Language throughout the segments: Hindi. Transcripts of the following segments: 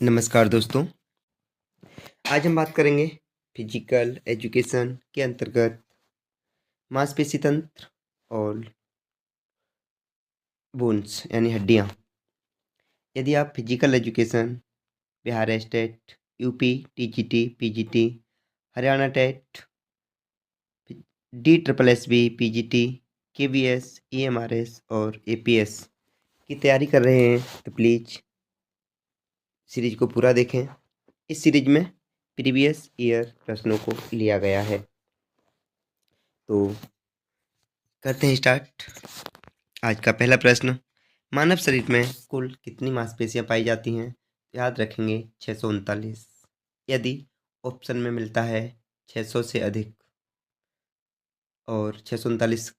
नमस्कार दोस्तों। आज हम बात करेंगे फिजिकल एजुकेशन के अंतर्गत मांसपेशी तंत्र और बोन्स यानी हड्डियाँ। यदि आप physical education Bihar state, UP, TGT, PGT, Haryana TET, DSSB, PGT, KVS, EMRS और एपीएस की तैयारी कर रहे हैं तो प्लीज़ सीरीज को पूरा देखें। इस सीरीज में प्रीवियस ईयर प्रश्नों को लिया गया है। तो करते हैं स्टार्ट। आज का पहला प्रश्न, मानव शरीर में कुल कितनी मांसपेशियां पाई जाती हैं? याद रखेंगे 639। यदि ऑप्शन में मिलता है 600 से अधिक और 639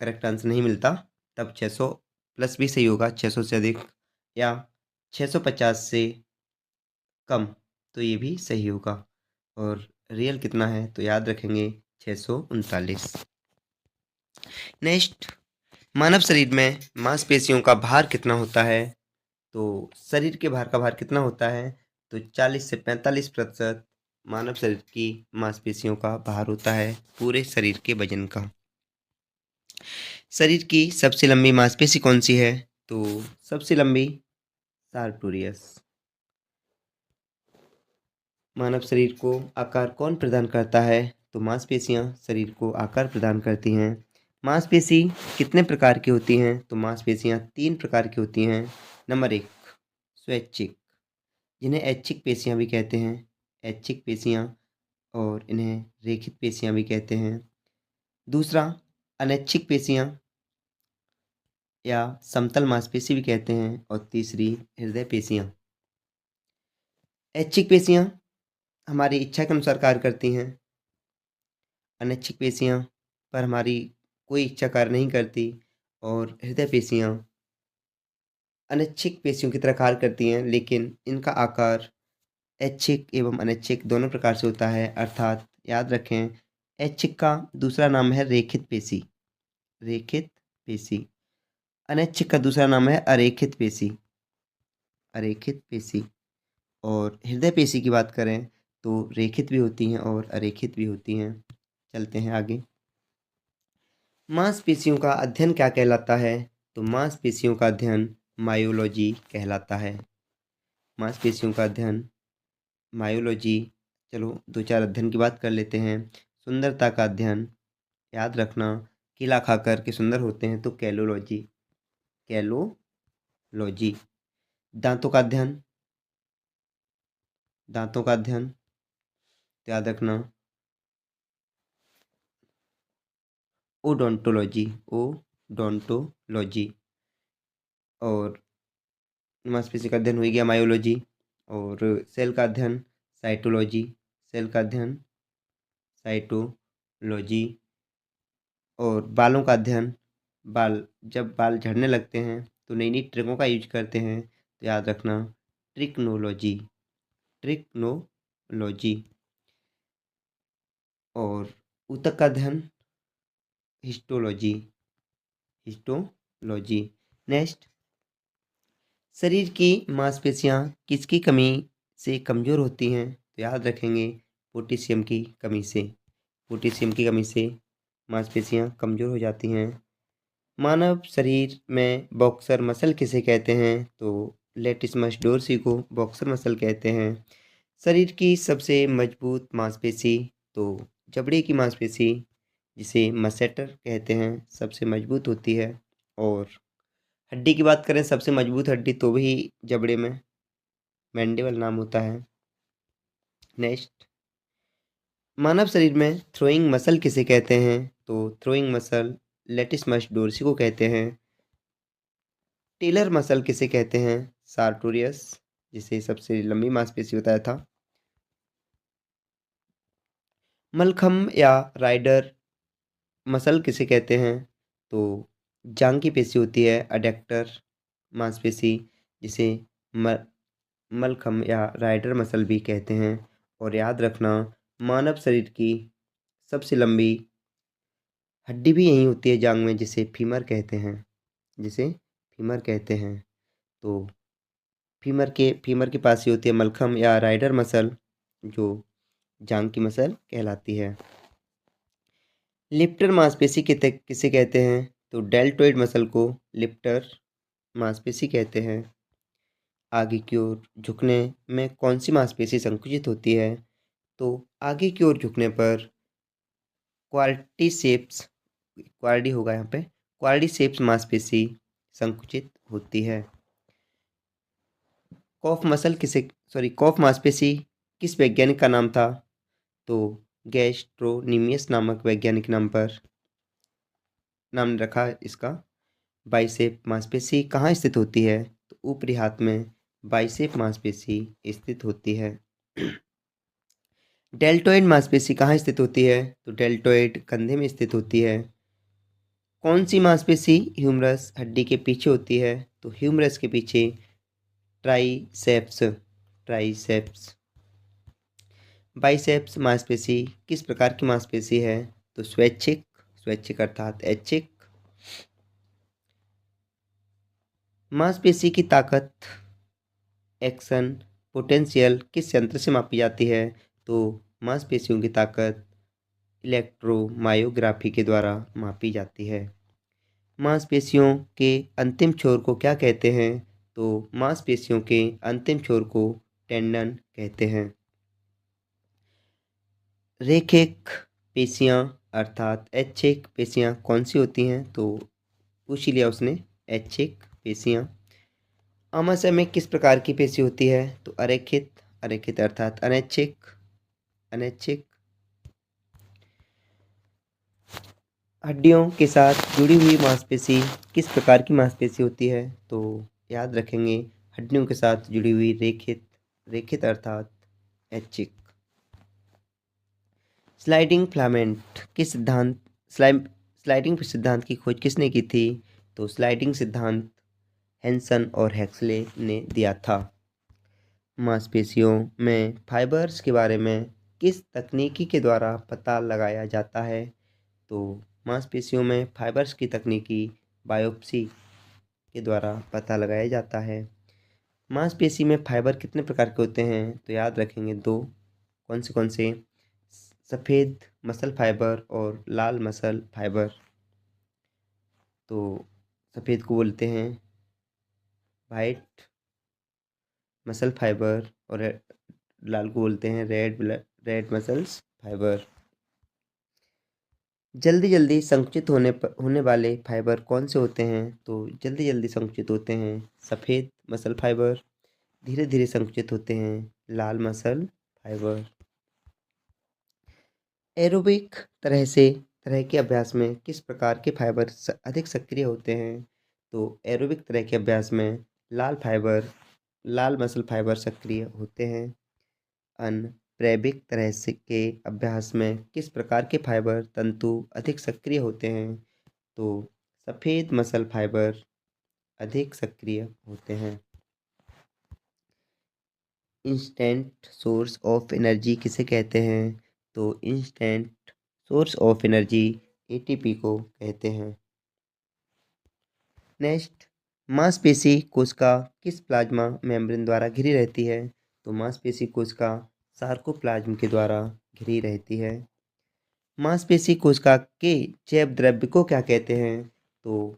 करेक्ट आंसर नहीं मिलता, तब 600 प्लस भी सही होगा, 600 से अधिक, या 650 से कम तो ये भी सही होगा। और रियल कितना है तो याद रखेंगे 639। नेक्स्ट, मानव शरीर में मांसपेशियों का भार कितना होता है? तो शरीर के भार का भार कितना होता है? तो 40 से 45% मानव शरीर की मांसपेशियों का भार होता है पूरे शरीर के वजन का। शरीर की सबसे लंबी मांसपेशी कौन सी है? तो सबसे लंबी सार्टोरियस। मानव शरीर को आकार कौन प्रदान करता है? तो मांसपेशियां शरीर को आकार प्रदान करती हैं। मांसपेशी कितने प्रकार की होती हैं? तो मांसपेशियां 3 प्रकार की होती हैं। नंबर 1, स्वैच्छिक, जिन्हें ऐच्छिक पेशियां भी कहते हैं, ऐच्छिक पेशियां, और इन्हें रेखित पेशियां भी कहते हैं। दूसरा, अनैच्छिक पेशियां या समतल मांसपेशी भी कहते हैं। और तीसरी, हृदय पेशियां। ऐच्छिक पेशियां हमारी इच्छा के अनुसार कार्य करती हैं। अनैच्छिक पेशियां पर हमारी कोई इच्छा कार्य नहीं करती। और हृदय पेशियां अनैच्छिक पेशियों की तरह कार्य करती हैं, लेकिन इनका आकार ऐच्छिक एवं अनैच्छिक दोनों प्रकार से होता है। अर्थात याद रखें, ऐच्छिक का दूसरा नाम है रेखित पेशी, रेखित पेशी। अनैच्छिक का दूसरा नाम है अरेखित पेशी, अरेखित पेशी। और हृदय पेशी की बात करें तो रेखित भी होती हैं और अरेखित भी होती हैं। चलते हैं आगे। मांसपेशियों का अध्ययन क्या कहलाता है? तो मांसपेशियों का अध्ययन मायोलॉजी कहलाता है। मांसपेशियों का अध्ययन मायोलॉजी। चलो 2-4 अध्ययन की बात कर लेते हैं। सुंदरता का अध्ययन, याद रखना, केला खाकर के सुंदर होते हैं तो कैलोलॉजी, कैलोलॉजी। दांतों का अध्ययन, दांतों का अध्ययन याद रखना, ओडोंटोलॉजी, ओडोंटोलॉजी। और मांसपेशी का अध्ययन हो गया मायोलॉजी। और सेल का अध्ययन साइटोलॉजी, सेल का अध्ययन साइटोलॉजी। और बालों का अध्ययन, बाल, जब बाल झड़ने लगते हैं तो नई नई ट्रिकों का यूज करते हैं तो याद रखना ट्रिक्नोलॉजी, ट्रिक्नोलॉजी। और ऊतक का अध्ययन हिस्टोलॉजी, हिस्टोलॉजी। नेक्स्ट, शरीर की मांसपेशियां किसकी कमी से कमज़ोर होती हैं? तो याद रखेंगे पोटेशियम की कमी से, पोटेशियम की कमी से मांसपेशियां कमज़ोर हो जाती हैं। मानव शरीर में बॉक्सर मसल किसे कहते हैं? तो लेटिसमस डोर्सी को बॉक्सर मसल कहते हैं। शरीर की सबसे मजबूत मांसपेशी, तो जबड़े की मांसपेशी जिसे मसेटर कहते हैं सबसे मजबूत होती है। और हड्डी की बात करें, सबसे मजबूत हड्डी तो भी जबड़े में मैंडिबल नाम होता है। नेक्स्ट, मानव शरीर में थ्रोइंग मसल किसे कहते हैं? तो थ्रोइंग मसल लेटिसमस डोर्सी को कहते हैं। टेलर मसल किसे कहते हैं? सार्टोरियस, जिसे सबसे लंबी मांसपेशी बताया था। मलखम्ब या राइडर मसल किसे कहते हैं? तो जांग की पेशी होती है अडक्टर मांसपेशी, जिसे मलखम्ब या राइडर मसल भी कहते हैं। और याद रखना, मानव शरीर की सबसे लंबी हड्डी भी यही होती है जांग में, जिसे फीमर कहते हैं, जिसे फीमर कहते हैं। तो फीमर के पास ही होती है मलखम या राइडर मसल, जो जांग की मसल कहलाती है। लिफ्टर मांसपेशी किसे कहते हैं? तो डेल्टोइड मसल को लिफ्टर मांसपेशी कहते हैं। आगे की ओर झुकने में कौन सी मांसपेशी संकुचित होती है? तो आगे की ओर झुकने पर क्वाड्रिसेप्स मांसपेशी संकुचित होती है। कॉफ मांसपेशी किस वैज्ञानिक का नाम था? तो गैस्ट्रोनीमियस नामक वैज्ञानिक नाम रखा इसका। बाइसेप मांसपेशी कहाँ स्थित होती है? तो ऊपरी हाथ में बाइसेप मांसपेशी स्थित होती है। डेल्टोइड मांसपेशी कहाँ स्थित होती है? तो डेल्टोइड कंधे में स्थित होती है। कौन सी मांसपेशी ह्यूमरस हड्डी के पीछे होती है? तो ह्यूमरस के पीछे ट्राइसेप्स। बाइसेप्स मांसपेशी किस प्रकार की मांसपेशी है? तो स्वैच्छिक अर्थात ऐच्छिक। मांसपेशी की ताकत, एक्शन, पोटेंशियल किस यंत्र से मापी जाती है? तो मांसपेशियों की ताकत इलेक्ट्रोमायोग्राफी के द्वारा मापी जाती है। मांसपेशियों के अंतिम छोर को क्या कहते हैं? तो मांसपेशियों के अंतिम छोर को टेंडन कहते हैं। रेखिक पेशियां अर्थात ऐच्छिक पेशियां कौन सी होती हैं? तो पूछ ही लिया उसने, ऐच्छिक पेशियां। आमाशय में किस प्रकार की पेशी होती है? तो अरेखित अर्थात अनैच्छिक। हड्डियों के साथ जुड़ी हुई मांसपेशी किस प्रकार की मांसपेशी होती है? तो याद रखेंगे, हड्डियों के साथ जुड़ी हुई रेखित अर्थात ऐच्छिक। स्लाइडिंग सिद्धांत की खोज किसने की थी? तो स्लाइडिंग सिद्धांत हेंसन और हेक्सले ने दिया था। मांसपेशियों में फाइबर्स के बारे में किस तकनीकी के द्वारा पता लगाया जाता है? तो मांसपेशियों में फाइबर्स की तकनीकी बायोप्सी के द्वारा पता लगाया जाता है। मांसपेशी में फाइबर कितने प्रकार के होते हैं? तो याद रखेंगे दो। कौन से? सफ़ेद मसल फाइबर और लाल मसल फाइबर। तो सफ़ेद को बोलते हैं वाइट मसल फाइबर और लाल को बोलते हैं रेड मसल्स फाइबर। जल्दी संकुचित होने वाले फाइबर कौन से होते हैं? तो जल्दी संकुचित होते हैं सफ़ेद मसल फाइबर। धीरे धीरे संकुचित होते हैं लाल मसल फाइबर। एरोबिक तरह के अभ्यास में किस प्रकार के फाइबर अधिक सक्रिय होते हैं? तो एरोबिक तरह के अभ्यास में लाल मसल फाइबर सक्रिय होते हैं। अनप्रेबिक के अभ्यास में किस प्रकार के फाइबर तंतु अधिक सक्रिय होते हैं? तो सफ़ेद मसल फाइबर अधिक सक्रिय होते हैं। इंस्टेंट सोर्स ऑफ एनर्जी किसे कहते हैं? तो instant source of energy ATP को कहते हैं। नेक्स्ट, मांसपेशी कोशिका किस प्लाज्मा मेम्ब्रेन द्वारा घिरी रहती है? तो मांसपेशी कोशिका सार्कोप्लाज्म के द्वारा घिरी रहती है। मांसपेशी कोशिका के जैव द्रव्य को क्या कहते हैं? तो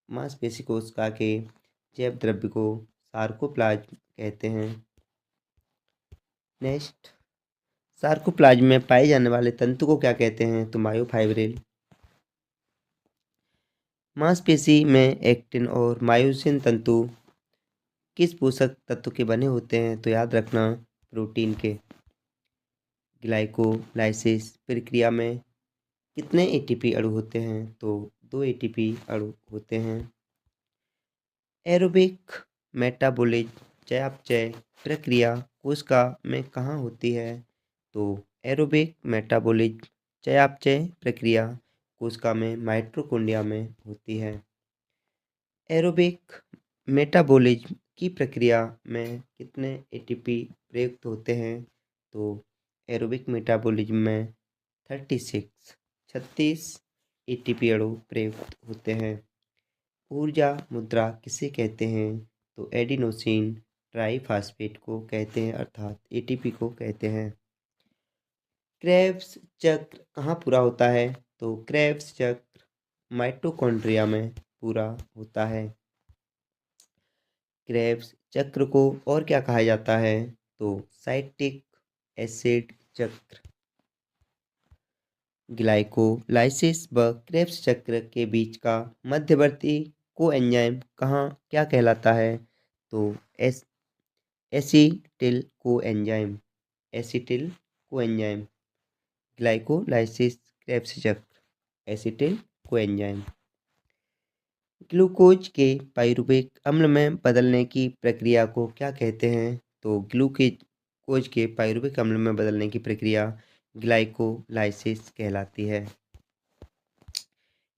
मांसपेशी कोशिका के जैव द्रव्य को सार्कोप्लाज्म कहते हैं। नेक्स्ट, सार्कोप्लाज्म में पाए जाने वाले तंतु को क्या कहते हैं? तो मायोफाइब्रिल। मांसपेशी में एक्टिन और मायोसिन तंतु किस पोषक तत्व के बने होते हैं? तो याद रखना, प्रोटीन के। ग्लाइकोलाइसिस प्रक्रिया में कितने एटीपी अणु होते हैं? तो 2 एटीपी अणु होते हैं। एरोबिक मेटाबॉलिज्म चयापचय प्रक्रिया कोशिका में कहाँ होती है? तो एरोबिक मेटाबॉलिज्म चयापचय प्रक्रिया कोशिका में माइटोकॉन्ड्रिया में होती है। एरोबिक मेटाबॉलिज्म की प्रक्रिया में कितने एटीपी प्रयुक्त होते हैं? तो एरोबिक मेटाबॉलिज्म में 36 एटीपी अणु प्रयुक्त होते हैं। ऊर्जा मुद्रा किसे कहते हैं? तो एडिनोसिन ट्राइफॉस्फेट को कहते हैं अर्थात एटीपी को कहते हैं। क्रेब्स चक्र कहाँ पूरा होता है? तो क्रेब्स चक्र माइटोकॉन्ड्रिया में पूरा होता है। क्रेब्स चक्र को और क्या कहा जाता है? तो साइट्रिक एसिड चक्र। ग्लाइकोलाइसिस व क्रेब्स चक्र के बीच का मध्यवर्ती कोएंजाइम क्या कहलाता है? तो acetyl coenzyme. Acetyl coenzyme. Glycolysis Krebs चक्र एसिटिल कोएंजाइम। ग्लूकोज के पाइरुवेट अम्ल में बदलने की प्रक्रिया को क्या कहते हैं? तो ग्लूकोज के पाइरुवेट अम्ल में बदलने की प्रक्रिया ग्लाइकोलाइसिस कहलाती है।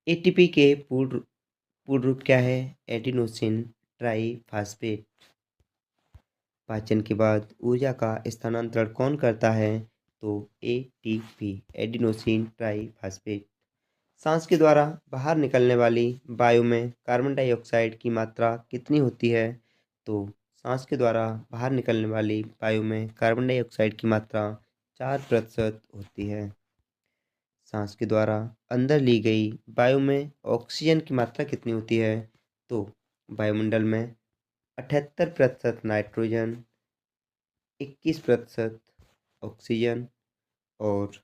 एटीपी के पूर्ण रूप क्या है? Adenosine triphosphate. पाचन के बाद ऊर्जा का स्थानांतरण कौन करता है? तो एटीपी एडिनोसिन ट्राइफॉस्फेट। सांस के द्वारा बाहर निकलने वाली वायु में कार्बन डाइऑक्साइड की मात्रा कितनी होती है? तो सांस के द्वारा बाहर निकलने वाली वायु में कार्बन डाइऑक्साइड की मात्रा 4% होती है। सांस के द्वारा अंदर ली गई वायु में ऑक्सीजन की मात्रा कितनी होती है? तो वायुमंडल में 78% नाइट्रोजन, 21% ऑक्सीजन और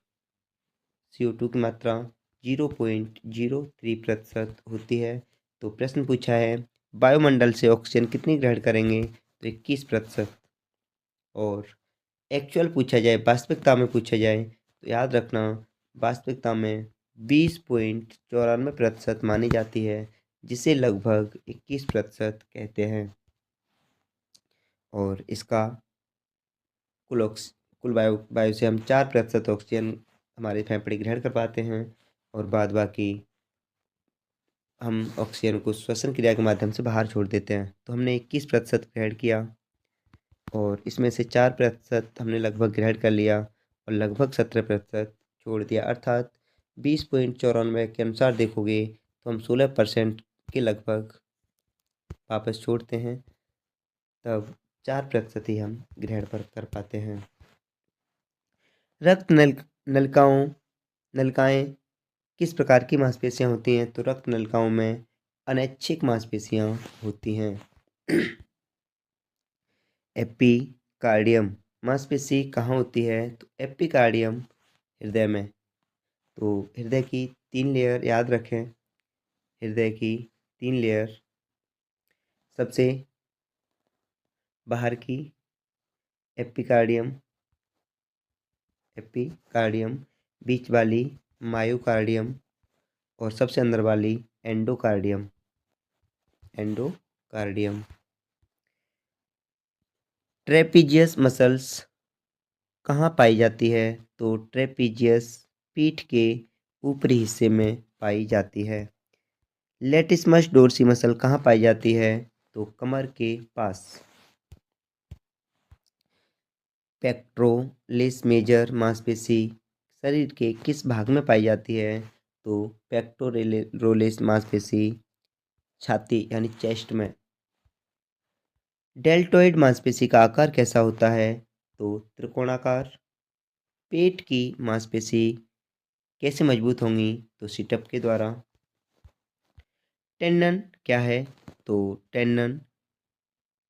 CO2 की मात्रा 0.03% होती है। तो प्रश्न पूछा है वायुमंडल से ऑक्सीजन कितनी ग्रहण करेंगे? तो 21%। और एक्चुअल पूछा जाए, वास्तविकता में पूछा जाए तो याद रखना वास्तविकता में 20.94% मानी जाती है, जिसे लगभग 21% कहते हैं। और इसका कुल वायु से हम 4% ऑक्सीजन हमारे फेफड़े ग्रहण कर पाते हैं और बाद बाकी हम ऑक्सीजन को श्वसन क्रिया के माध्यम से बाहर छोड़ देते हैं। तो हमने 21% ग्रहण किया और इसमें से 4% हमने लगभग ग्रहण कर लिया और लगभग 17% छोड़ दिया, अर्थात 20.94 के अनुसार देखोगे तो हम 16% के लगभग वापस छोड़ते हैं, तब 4% ही हम ग्रहण कर पाते हैं। रक्त नलिकाएं किस प्रकार की मांसपेशियां होती हैं? तो रक्त नलिकाओं में अनैच्छिक मांसपेशियां होती हैं। एपिकार्डियम मांसपेशी कहाँ होती है? तो एपिकार्डियम हृदय में। तो हृदय की 3 लेयर याद रखें। हृदय की 3 लेयर, सबसे बाहर की एपिकार्डियम, बीच वाली मायोकार्डियम और सबसे अंदर वाली एंडोकार्डियम। ट्रेपीजियस मसल्स कहाँ पाई जाती है? तो ट्रेपीजियस पीठ के ऊपरी हिस्से में पाई जाती है। लेटिसमस डोर्सी मसल कहाँ पाई जाती है? तो कमर के पास। पेक्टोरलिस मेजर मांसपेशी शरीर के किस भाग में पाई जाती है? तो पेक्टोरलिस मांसपेशी छाती यानी चेस्ट में। डेल्टोइड मांसपेशी का आकार कैसा होता है? तो त्रिकोणाकार। पेट की मांसपेशी कैसे मजबूत होंगी? तो सिटअप के द्वारा। टेंडन क्या है? तो टेंडन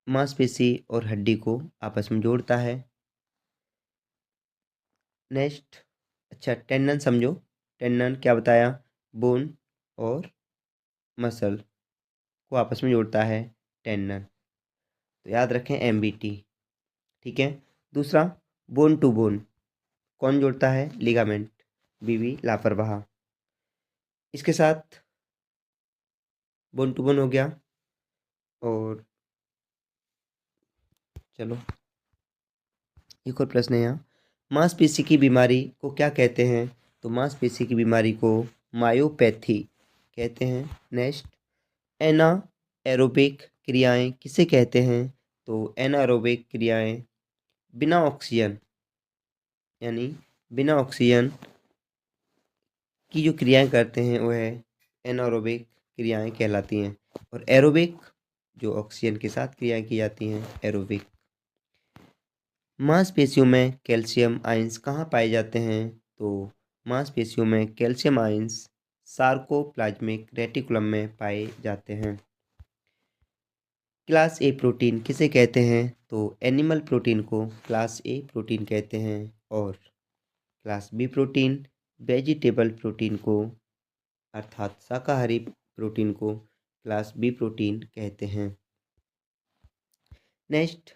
मांसपेशी और हड्डी को आपस में जोड़ता है। नेक्स्ट, अच्छा टेंडन समझो। टेंडन क्या बताया? बोन और मसल को आपस में जोड़ता है टेंडन। तो याद रखें MBT। ठीक है। दूसरा, बोन टू बोन कौन जोड़ता है? लिगामेंट। BB लापरवाह। इसके साथ बोन टू बोन हो गया। और चलो एक और प्रश्न है यहाँ, मांसपेशी की बीमारी को क्या कहते हैं? तो मांसपेशी की बीमारी को मायोपैथी कहते हैं। नेक्स्ट, एनाएरोबिक क्रियाएं किसे कहते हैं? तो एनाएरोबिक क्रियाएं बिना ऑक्सीजन की जो क्रियाएं करते हैं वह एनाएरोबिक क्रियाएं कहलाती हैं। और एरोबिक जो ऑक्सीजन के साथ क्रियाएं की जाती हैं एरोबिक मांसपेशियों में कैल्शियम आयंस कहाँ पाए जाते हैं? तो मांसपेशियों में कैल्शियम आयंस सार्कोप्लाज्मिक रेटिकुलम में पाए जाते हैं। क्लास ए प्रोटीन किसे कहते हैं? तो एनिमल प्रोटीन को क्लास ए प्रोटीन कहते हैं और class B protein vegetable protein को अर्थात शाकाहारी प्रोटीन को क्लास बी प्रोटीन कहते हैं। नेक्स्ट,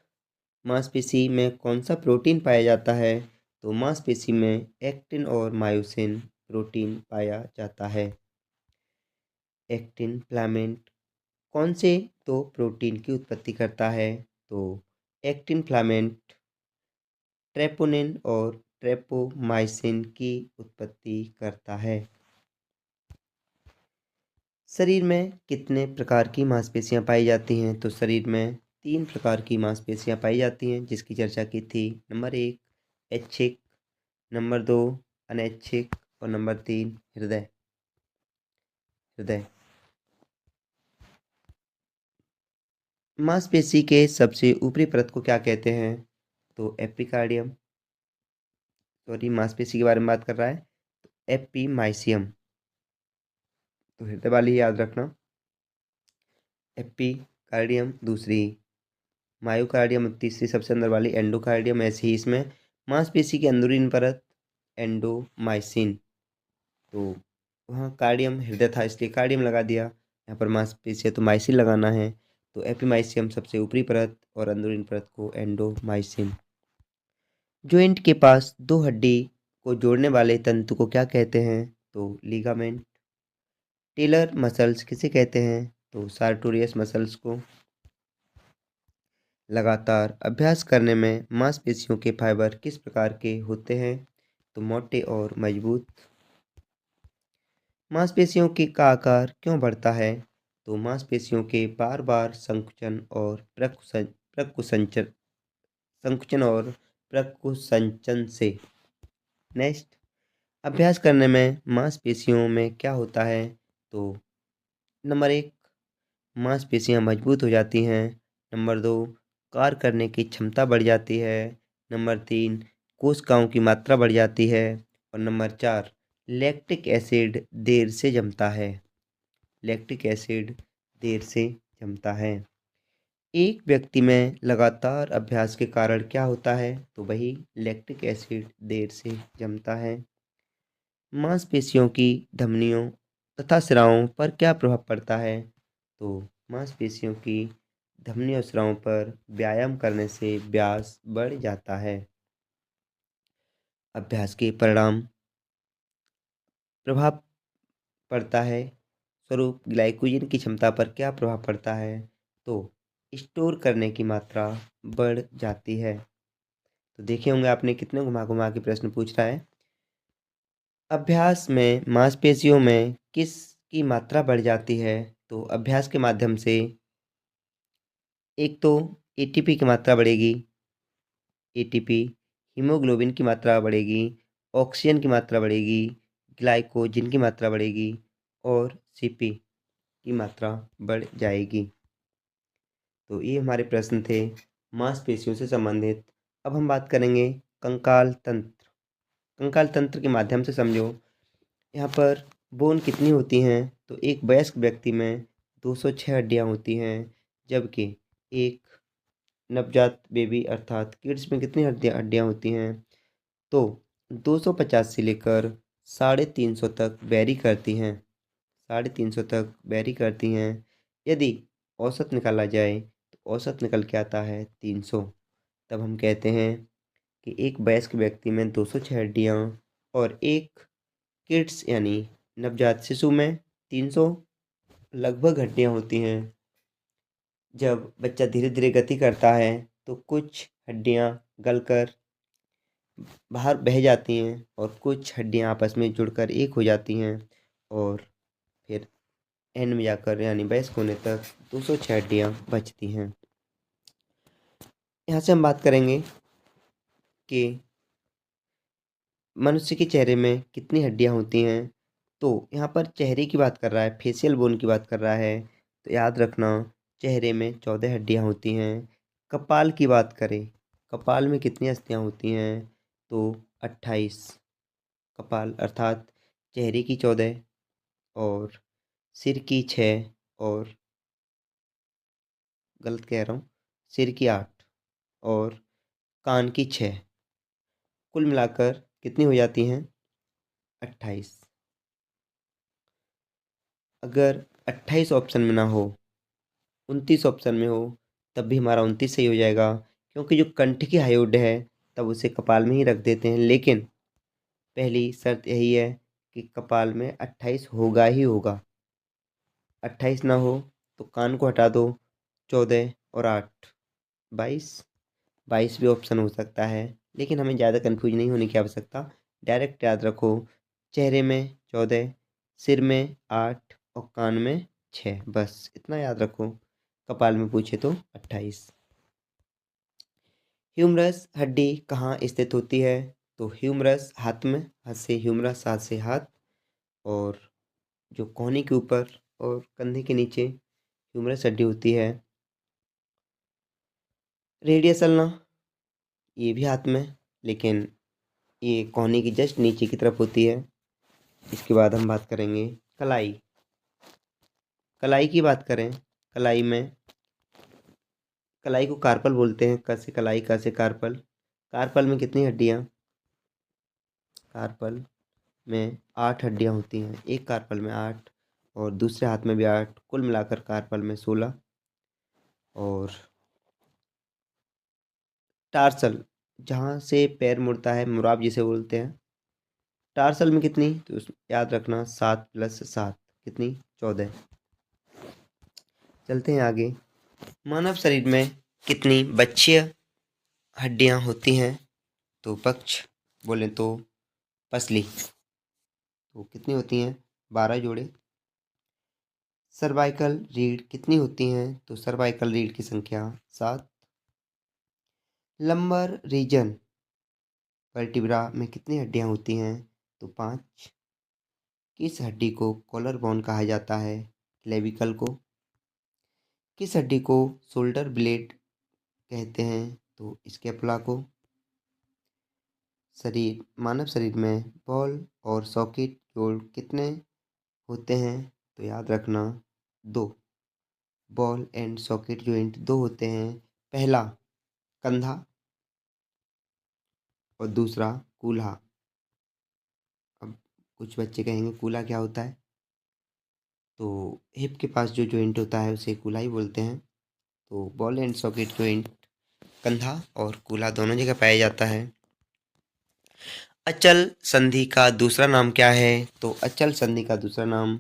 मांसपेशी में कौन सा प्रोटीन पाया जाता है? तो मांसपेशी में एक्टिन और मायोसिन प्रोटीन पाया जाता है। एक्टिन फिलामेंट कौन से दो प्रोटीन की उत्पत्ति करता है? तो एक्टिन फिलामेंट ट्रेपोनिन और ट्रेपोमाइसिन की उत्पत्ति करता है। शरीर में कितने प्रकार की मांसपेशियां पाई जाती हैं? तो शरीर में 3 प्रकार की मांसपेशियां पाई जाती हैं जिसकी चर्चा की थी। नंबर 1 ऐच्छिक, नंबर 2 अनैच्छिक और नंबर 3 हृदय। मांसपेशी के सबसे ऊपरी परत को क्या कहते हैं? तो एपिकार्डियम। सॉरी, मांसपेशी के बारे में बात कर रहा है तो एपीमाइसियम। तो हृदय वाली याद रखना। एपिकार्डियम दूसरी, मायोकार्डियम तीसरी सबसे अंदर वाली, एंडोकार्डियम। ऐसे ही इसमें मांसपेशी की अंदरूनी परत एंडोमाइसिन। तो वहाँ कार्डियम हृदय था इसलिए कार्डियम लगा दिया, यहाँ पर मांसपेशी है तो माइसिन लगाना है। तो एपीमाइसियम सबसे ऊपरी परत और अंदरूनी परत को एंडोमाइसिन। जॉइंट के पास दो हड्डी को जोड़ने वाले तंतु को क्या कहते हैं? तो लिगामेंट। टेलर मसल्स किसे कहते हैं? तो सार्टोरियस मसल्स को। लगातार अभ्यास करने में मांसपेशियों के फाइबर किस प्रकार के होते हैं? तो मोटे और मजबूत। मांसपेशियों का आकार क्यों बढ़ता है? तो मांसपेशियों के बार बार संकुचन और प्रकुसंचन से। नेक्स्ट, अभ्यास करने में मांसपेशियों में क्या होता है? तो नंबर 1 मांसपेशियां मजबूत हो जाती हैं। नंबर 2 कार्य करने की क्षमता बढ़ जाती है। नंबर 3 कोशिकाओं की मात्रा बढ़ जाती है और नंबर 4 लैक्टिक एसिड देर से जमता है। लैक्टिक एसिड देर से जमता है। एक व्यक्ति में लगातार अभ्यास के कारण क्या होता है? तो वही लैक्टिक एसिड देर से जमता है। मांसपेशियों की धमनियों तथा स्रावों पर क्या प्रभाव पड़ता है? तो मांसपेशियों की धमनी और स्रावों पर व्यायाम करने से व्यास बढ़ जाता है। अभ्यास के परिणाम प्रभाव पड़ता है स्वरूप ग्लाइकोजन की क्षमता पर क्या प्रभाव पड़ता है? तो स्टोर करने की मात्रा बढ़ जाती है। तो देखे होंगे आपने कितने घुमा घुमा के प्रश्न पूछ रहा है। अभ्यास में मांसपेशियों में किस की मात्रा बढ़ जाती है? तो अभ्यास के माध्यम से एक तो एटीपी की मात्रा बढ़ेगी, एटीपी, हीमोग्लोबिन की मात्रा बढ़ेगी, ऑक्सीजन की मात्रा बढ़ेगी, ग्लाइकोजन की मात्रा बढ़ेगी और सीपी की मात्रा बढ़ जाएगी। तो ये हमारे प्रश्न थे मांसपेशियों से संबंधित। अब हम बात करेंगे कंकाल तंत्र। कंकाल तंत्र के माध्यम से समझो। यहाँ पर बोन कितनी होती हैं? तो एक वयस्क व्यक्ति में 206 हड्डियाँ होती हैं, जबकि एक नवजात बेबी अर्थात किड्स में कितनी हड्डियाँ होती हैं? तो 250 से लेकर 350 तक वेरी करती हैं। 350 तक वेरी करती हैं। यदि औसत निकाला जाए तो औसत निकल के आता है 300। तब हम कहते हैं कि एक वयस्क व्यक्ति में 206 हड्डियाँ और एक किड्स यानी नवजात शिशु में 300 लगभग हड्डियाँ होती हैं। जब बच्चा धीरे धीरे गति करता है तो कुछ हड्डियाँ गलकर बाहर बह जाती हैं और कुछ हड्डियाँ आपस में जुड़कर एक हो जाती हैं और फिर एंड में जाकर यानी वयस्क होने तक 206 हड्डियाँ बचती हैं। यहाँ से हम बात करेंगे कि मनुष्य के चेहरे में कितनी हड्डियाँ होती हैं। तो यहाँ पर चेहरे की बात कर रहा है, फेशियल बोन की बात कर रहा है। तो याद रखना चेहरे में 14 हड्डियाँ होती हैं। कपाल की बात करें, कपाल में कितनी अस्थियां होती हैं? तो 28। कपाल अर्थात चेहरे की 14 और सिर की 6 और गलत कह रहा हूँ, सिर की 8 और कान की 6, कुल मिलाकर कितनी हो जाती हैं? 28। अगर 28 ऑप्शन में ना हो, 29 ऑप्शन में हो, तब भी हमारा 29 सही हो जाएगा, क्योंकि जो कंठ की हाइट है तब उसे कपाल में ही रख देते हैं। लेकिन पहली शर्त यही है कि कपाल में 28 होगा ही होगा। 28 ना हो तो कान को हटा दो, 14 और 8 22। 22 भी ऑप्शन हो सकता है, लेकिन हमें ज़्यादा कन्फ्यूज नहीं होने की आवश्यकता। डायरेक्ट याद रखो, चेहरे में 14, सिर में 8 और कान में 6, बस इतना याद रखो। कपाल में पूछे तो 28। ह्यूमरस हड्डी कहाँ स्थित होती है? तो ह्यूमरस हाथ में, हाथ से ह्यूमरस, हाथ से हाथ, और जो कोहनी के ऊपर और कंधे के नीचे ह्यूमरस हड्डी होती है। रेडियस अल्ना, ये भी हाथ में, लेकिन ये कोहनी की जस्ट नीचे की तरफ होती है। इसके बाद हम बात करेंगे कलाई। कलाई की बात करें, कलाई में, कलाई को कार्पल बोलते हैं, क से कलाई, क से कार्पल। कार्पल में कितनी हड्डियाँ? कार्पल में 8 हड्डियाँ होती हैं, एक कार्पल में 8 और दूसरे हाथ में भी 8, कुल मिलाकर कार्पल में 16। और टार्सल, जहाँ से पैर मुड़ता है, मुराब जिसे बोलते हैं, टार्सल में कितनी? तो याद रखना 7 + 7 कितनी? 14। चलते हैं आगे। मानव शरीर में कितनी बच्छिया हड्डियाँ होती हैं? तो पक्ष बोले तो पसली, तो कितनी होती हैं? 12 जोड़े। सर्वाइकल रीढ़ कितनी होती हैं? तो सर्वाइकल रीढ़ की संख्या 7। लंबर रीजन वर्टिब्रा में कितनी हड्डियां होती हैं? तो 5। किस हड्डी को कॉलर बोन कहा जाता है? क्लेविकल को। किस हड्डी को शोल्डर ब्लेड कहते हैं? तो स्कैपुला को। मानव शरीर में बॉल और सॉकेट जोड़ कितने होते हैं? तो याद रखना 2। बॉल एंड सॉकेट जॉइंट 2 होते हैं। पहला कंधा और दूसरा कूल्हा। अब कुछ बच्चे कहेंगे कूल्हा क्या होता है? तो हिप के पास जो जॉइंट होता है उसे कूल्हा ही बोलते हैं। तो बॉल एंड सॉकेट जॉइंट कंधा और कूल्हा दोनों जगह पाया जाता है। अचल संधि का दूसरा नाम क्या है? तो अचल संधि का दूसरा नाम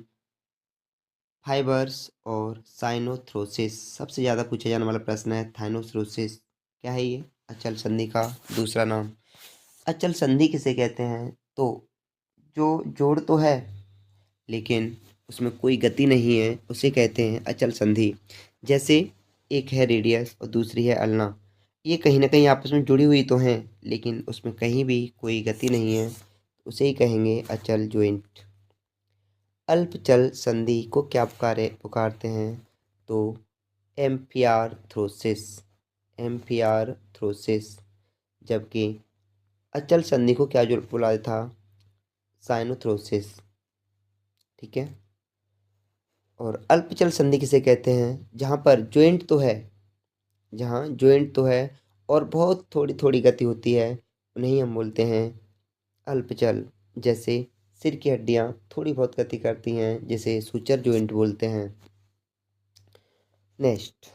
फाइबर्स और साइनोथ्रोसिस। सबसे ज़्यादा पूछा जाने वाला प्रश्न है थाइनोथ्रोसिस। क्या है ये? अचल संधि का दूसरा नाम। अचल संधि किसे कहते हैं? तो जो जोड़ तो है लेकिन उसमें कोई गति नहीं है, उसे कहते हैं अचल संधि। जैसे एक है रेडियस और दूसरी है अल्ना, ये कहीं ना कहीं आपस में जुड़ी हुई तो हैं, लेकिन उसमें कहीं भी कोई गति नहीं है, उसे ही कहेंगे अचल ज्वाइंट। अल्पचल संधि को क्या पुकारते हैं? तो एम्फियार्थ्रोसिस। एम्फियार्थ्रोसिस। जबकि अचल संधि को क्या जो बुलाया था? साइनोथ्रोसिस। ठीक है। और अल्पचल संधि किसे कहते हैं? जहाँ पर जॉइंट तो है, जहाँ जॉइंट तो है और बहुत थोड़ी थोड़ी गति होती है, उन्हें हम बोलते हैं अल्पचल। जैसे सिर की हड्डियाँ थोड़ी बहुत गति करती हैं, जिसे सूचर जॉइंट बोलते हैं। नेक्स्ट,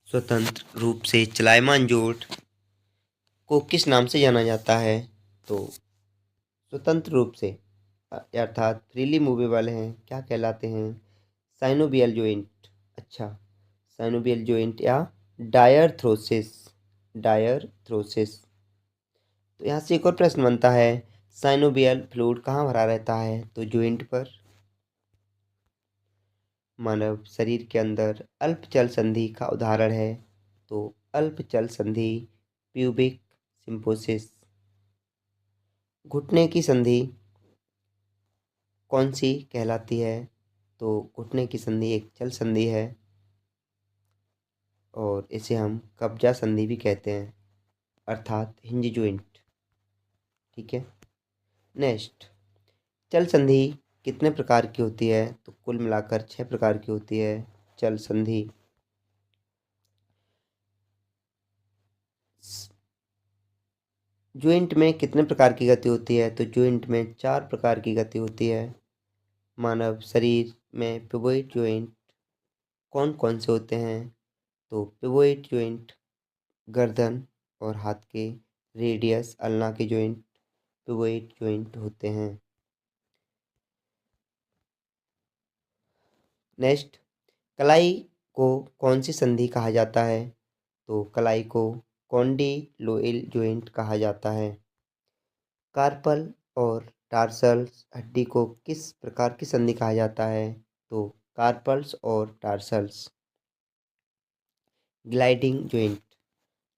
स्वतंत्र रूप से चलायमान जोड़ को किस नाम से जाना जाता है? तो स्वतंत्र रूप से अर्थात फ्रीली मूवेबल हैं, क्या कहलाते हैं? Synovial joint. अच्छा, साइनोवियल जॉइंट या डायरथ्रोसिस। डायरथ्रोसिस। तो यहाँ से एक और प्रश्न बनता है, साइनोवियल फ्लूइड कहाँ भरा रहता है? तो जॉइंट पर। मानव शरीर के अंदर अल्पचल संधि का उदाहरण है, तो अल्पचल संधि प्यूबिक सिम्फोसिस। घुटने की संधि कौन सी कहलाती है? तो घुटने की संधि एक चल संधि है। और इसे हम कब्जा संधि भी कहते हैं, अर्थात हिंज जॉइंट। ठीक है। नेक्स्ट, चल संधि कितने प्रकार की होती है? तो कुल मिलाकर 6 प्रकार की होती है चल संधि। जॉइंट में कितने प्रकार की गति होती है? तो जॉइंट में 4 प्रकार की गति होती है। मानव शरीर में पिवोट जॉइंट कौन कौन से होते हैं? तो पिवोट जॉइंट गर्दन और हाथ के रेडियस अल्ना के जॉइंट पिवोट जॉइंट होते हैं। नेक्स्ट, कलाई को कौन सी संधि कहा जाता है? तो कलाई को कॉन्डिलोइल जॉइंट कहा जाता है। कार्पल और टार्सल हड्डी को किस प्रकार की संधि कहा जाता है? तो कार्पल्स और टार्सल्स। ग्लाइडिंग जॉइंट,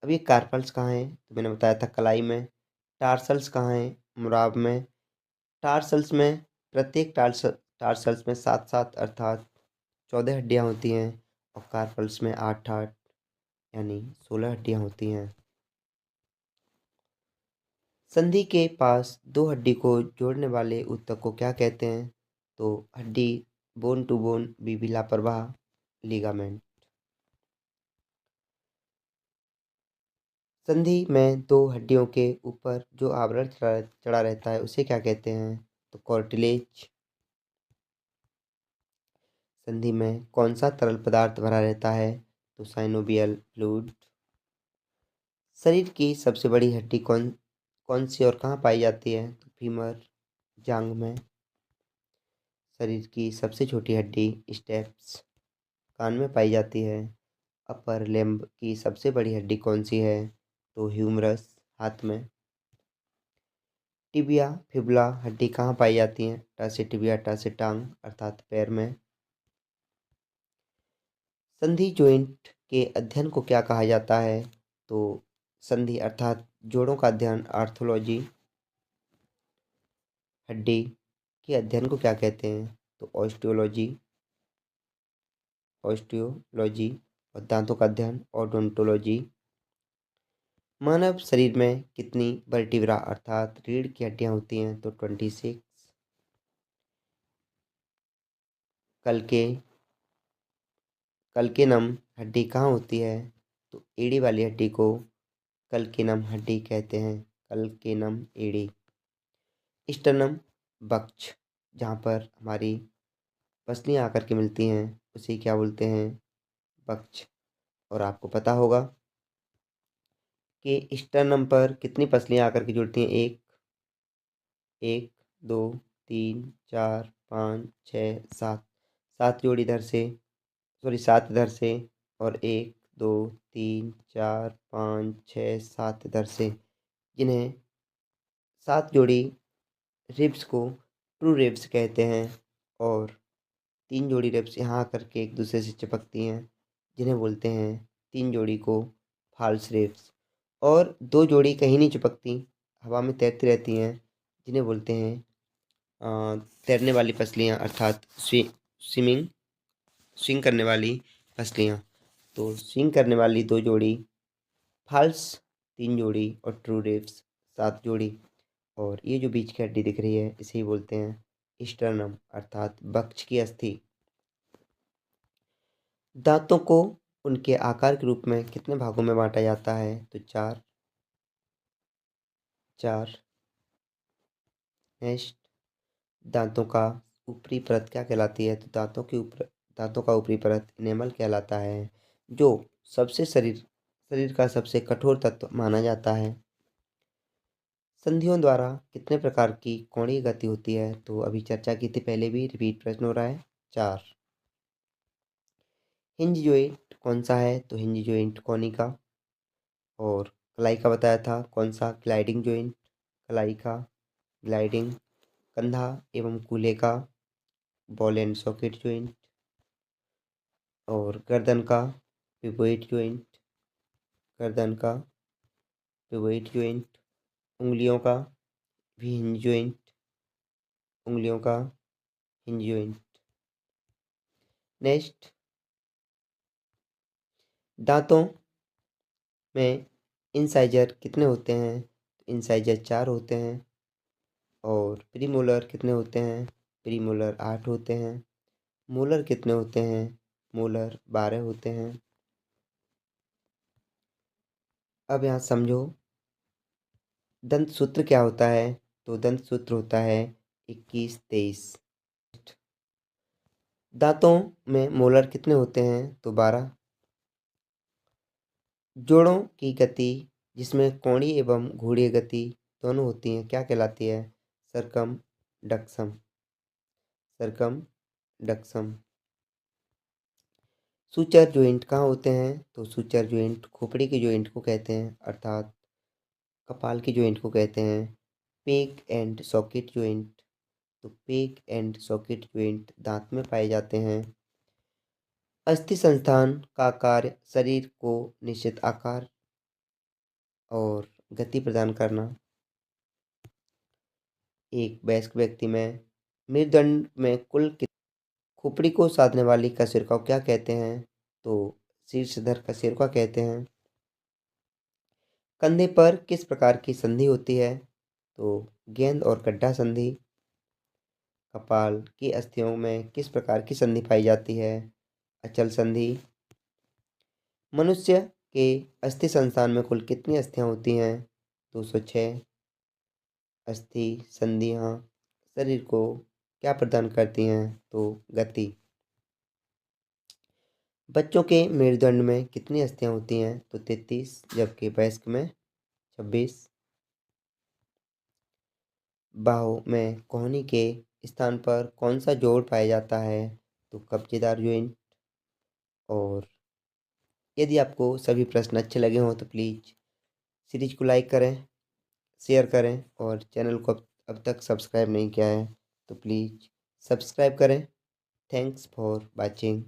अब ये कार्पल्स कहाँ हैं? तो मैंने बताया था कलाई में। टार्सल्स कहाँ हैं? मुराब में। टार्सल्स में प्रत्येक टार्सल्स में 7-7 अर्थात 14 हड्डियाँ होती हैं और कार्पल्स में 8-8 यानी 16 हड्डियाँ होती हैं। संधि के पास 2 हड्डी को जोड़ने वाले ऊतक को क्या कहते हैं? तो हड्डी बोन टू बोन भी लापरवाह लिगामेंट। संधि में 2 हड्डियों के ऊपर जो आवरण चढ़ा रहता है उसे क्या कहते हैं? तो कार्टिलेज। संधि में कौन सा तरल पदार्थ भरा रहता है? तो साइनोवियल फ्लूइड। शरीर की सबसे बड़ी हड्डी कौन कौन सी और कहाँ पाई जाती है? तो फीमर जांघ में। शरीर की सबसे छोटी हड्डी स्टेप्स कान में पाई जाती है। अपर लिम्ब की सबसे बड़ी हड्डी कौन सी है? तो ह्यूमरस हाथ में। टिबिया फिबुला हड्डी कहाँ पाई जाती है? ट से टिबिया ट से टांग अर्थात पैर में। संधि जॉइंट के अध्ययन को क्या कहा जाता है? तो संधि अर्थात जोड़ों का अध्ययन आर्थोलॉजी। हड्डी के अध्ययन को क्या कहते हैं? तो ऑस्टियोलॉजी। और दांतों का अध्ययन ओडोंटोलॉजी। मानव शरीर में कितनी वर्टिब्रा अर्थात रीढ़ की हड्डियां होती हैं? तो 26। कल्केनम हड्डी कहाँ होती है? तो एड़ी वाली हड्डी को कल्केनम हड्डी कहते हैं। कल्केनम एड़ी। स्टर्नम वक्ष जहाँ पर हमारी पसलियाँ आकर के मिलती हैं उसे क्या बोलते हैं? वक्ष। और आपको पता होगा कि स्टर्नम पर कितनी पसलियाँ आकर के जुड़ती हैं? एक, दो, 3, 4, 5, 6, 7। 7 जोड़ी इधर से, सॉरी 7 इधर से और 1, 2, 3, 4, 5, 6, 7 इधर से, जिन्हें 7 जोड़ी रिब्स को ट्रू रिब्स कहते हैं और 3 जोड़ी रिब्स यहाँ आकर के एक दूसरे से चिपकती हैं जिन्हें बोलते हैं 3 जोड़ी को फॉल्स रिब्स। और 2 जोड़ी कहीं नहीं चिपकती, हवा में तैरती रहती हैं जिन्हें बोलते हैं तैरने वाली पसलियाँ अर्थात स्विंग करने वाली पसलियाँ। तो स्विंग करने वाली 2 जोड़ी, फॉल्स 3 जोड़ी और ट्रू रिब्स 7 जोड़ी। और ये जो बीच की हड्डी दिख रही है इसे ही बोलते हैं स्टर्नम अर्थात वक्ष की अस्थि। दांतों को उनके आकार के रूप में कितने भागों में बांटा जाता है? तो 4। नेक्स्ट, दांतों का ऊपरी परत क्या कहलाती है? तो दांतों का ऊपरी परत इनेमल कहलाता है जो सबसे शरीर का सबसे कठोर तत्व माना जाता है। संधियों द्वारा कितने प्रकार की कोणीय गति होती है? तो अभी चर्चा की थी पहले भी, रिपीट प्रश्न हो रहा है। 4। हिंज जॉइंट कौन सा है? तो हिंज जॉइंट कोनिका। और कलाई का बताया था कौन सा? ग्लाइडिंग जॉइंट कलाई का ग्लाइडिंग। कंधा एवं कूल्हे का बॉल एंड सॉकेट जॉइंट। और गर्दन का पिवोट जॉइंट उंगलियों का भी हिंज जॉइंट। नेक्स्ट, दांतों में इंसाइजर कितने होते हैं? इंसाइजर 4 होते हैं। और प्रीमोलर कितने होते हैं? प्रीमोलर 8 होते हैं। मोलर कितने होते हैं? मोलर 12 होते हैं। अब यहाँ समझो दंत सूत्र क्या होता है? तो दंत सूत्र होता है 21, 23। दांतों में मोलर कितने होते हैं? तो 12। जोड़ों की गति जिसमें कोणीय एवं घूर्णीय गति दोनों होती हैं क्या कहलाती है? सरकमडक्शन। सरकमडक्शन। सूचर जॉइंट कहाँ होते हैं? तो सूचर जॉइंट खोपड़ी के जॉइंट को कहते हैं, अर्थात कपाल के जॉइंट को कहते हैं पेग एंड सॉकेट जॉइंट। तो पेग एंड सॉकेट जॉइंट दांत में पाए जाते हैं। अस्थि संस्थान का कार्य शरीर को निश्चित आकार और गति प्रदान करना। एक वयस्क व्यक्ति में मेरुदंड में कुल खोपड़ी को साधने वाली कशेरुका को क्या कहते हैं? तो शीर्षधर कशेरुका कहते हैं। कंधे पर किस प्रकार की संधि होती है? तो गेंद और गड्ढा संधि। कपाल की अस्थियों में किस प्रकार की संधि पाई जाती है? अचल संधि। मनुष्य के अस्थि संस्थान में कुल कितनी अस्थियां होती हैं? 206। अस्थि संधियां शरीर को क्या प्रदान करती हैं? तो गति। बच्चों के मेरुदंड में कितनी अस्थियां होती हैं? तो 33, जबकि वयस्क में 26। बाहों में कोहनी के स्थान पर कौन सा जोड़ पाया जाता है? तो कब्जेदार जॉइंट। और यदि आपको सभी प्रश्न अच्छे लगे हों तो प्लीज़ सीरीज को लाइक करें, शेयर करें और चैनल को अब तक सब्सक्राइब नहीं किया है तो प्लीज़ सब्सक्राइब करें। Thanks for watching.